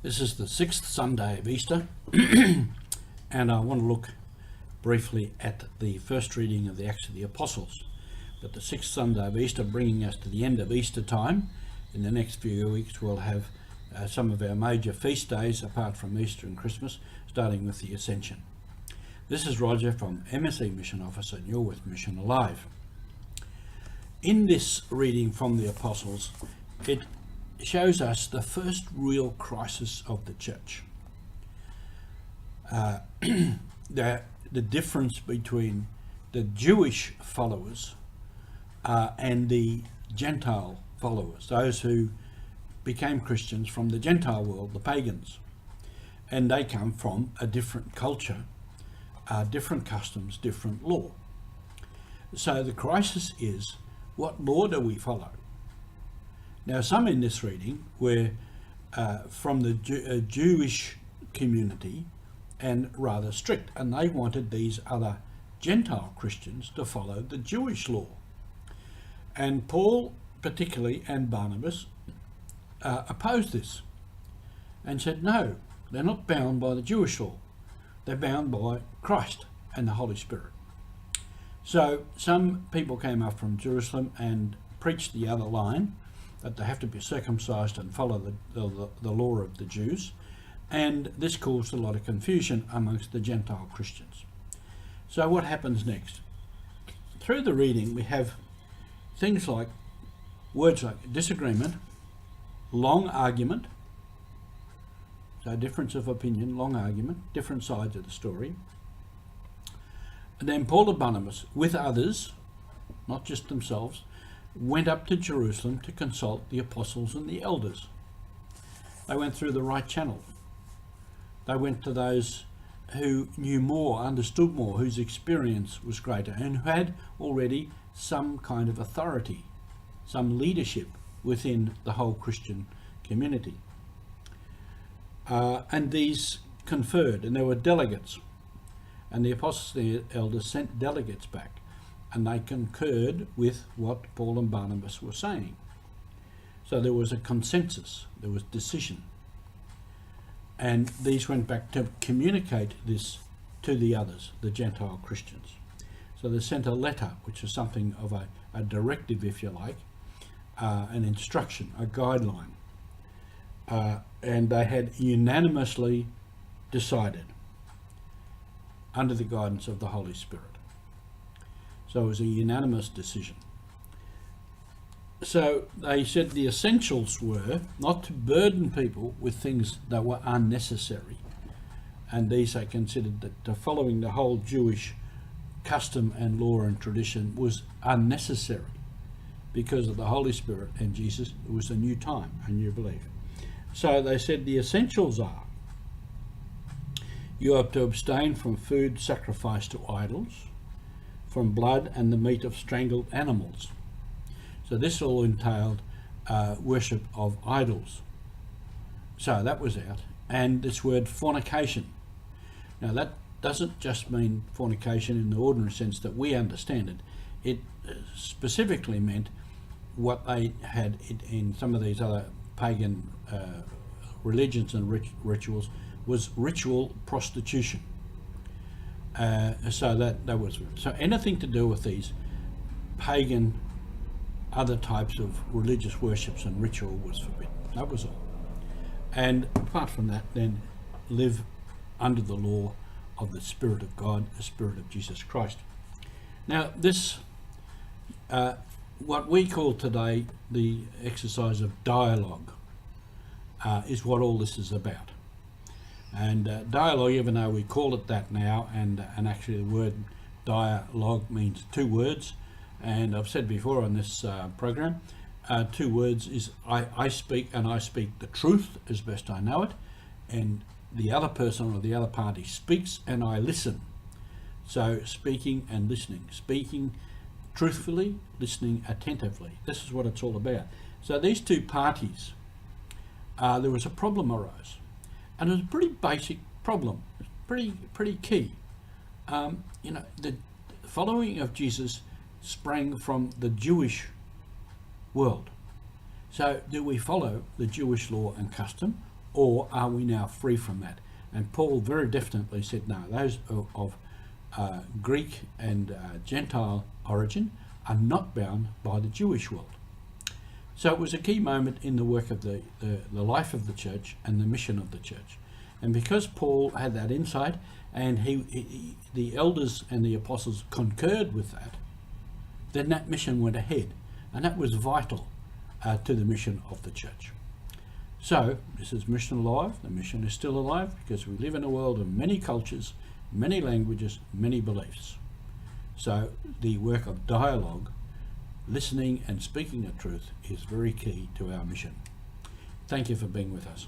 This is the sixth Sunday of Easter, and I want to look briefly at the first reading of the Acts of the Apostles. But the sixth Sunday of Easter, bringing us to the end of Easter time. In the next few weeks we'll have some of our major feast days apart from Easter and Christmas, starting with the Ascension. This is Roger from MSE Mission Office, and you're with Mission Alive. In this reading from the Apostles, it shows us the first real crisis of the church. The difference between the Jewish followers and the Gentile followers, those who became Christians from the Gentile world, the pagans. And they come from a different culture, different customs, different law. So the crisis is, what law do we follow? Now, some in this reading were from the Jewish community and rather strict, and they wanted these other Gentile Christians to follow the Jewish law. And Paul particularly and Barnabas opposed this and said, no, they're not bound by the Jewish law. They're bound by Christ and the Holy Spirit. So some people came up from Jerusalem and preached the other line, that they have to be circumcised and follow the law of the Jews, and this caused a lot of confusion amongst the Gentile Christians. So what happens next? Through the reading we have things like words like disagreement, long argument, so difference of opinion, long argument, different sides of the story. And then Paul and Barnabas, with others, not just themselves, went up to Jerusalem to consult the apostles and the elders. They went through the right channel. They went to those who knew more, understood more, whose experience was greater, and who had already some kind of authority, some leadership within the whole Christian community. And these conferred, and there were delegates, and the apostles and the elders sent delegates back, and they concurred with what Paul and Barnabas were saying. So there was a consensus, there was decision. And these went back to communicate this to the others, the Gentile Christians. So they sent a letter, which is something of a directive, if you like, an instruction, a guideline. And they had unanimously decided under the guidance of the Holy Spirit. So it was a unanimous decision. So they said the essentials were not to burden people with things that were unnecessary. And these they considered that following the whole Jewish custom and law and tradition was unnecessary because of the Holy Spirit and Jesus. It was a new time, a new belief. So they said the essentials are, you are to abstain from food sacrificed to idols, from blood and the meat of strangled animals. So this all entailed worship of idols. So that was out. And this word fornication. Now that doesn't just mean fornication in the ordinary sense that we understand it. It specifically meant what they had in some of these other pagan religions and rituals was ritual prostitution. So that was so anything to do with these pagan other types of religious worships and ritual was forbidden. That was all. And apart from that, then live under the law of the Spirit of God, the Spirit of Jesus Christ. Now this what we call today the exercise of dialogue is what all this is about. And dialogue, even though we call it that now, and actually the word dialogue means two words, and I've said before on this program, two words is I speak, and I speak the truth as best I know it, and the other person or the other party speaks and I listen. So speaking and listening, speaking truthfully, listening attentively. This is what it's all about. So these two parties, there was a problem arose. And it was a pretty basic problem, pretty key. The following of Jesus sprang from the Jewish world. So do we follow the Jewish law and custom, or are we now free from that? And Paul very definitely said, no, those of Greek and Gentile origin are not bound by the Jewish world. So it was a key moment in the work of the life of the church and the mission of the church. And because Paul had that insight, and the elders and the apostles concurred with that, then that mission went ahead. And that was vital to the mission of the church. So this is mission alive. The mission is still alive because we live in a world of many cultures, many languages, many beliefs. So the work of dialogue, listening and speaking the truth, is very key to our mission. Thank you for being with us.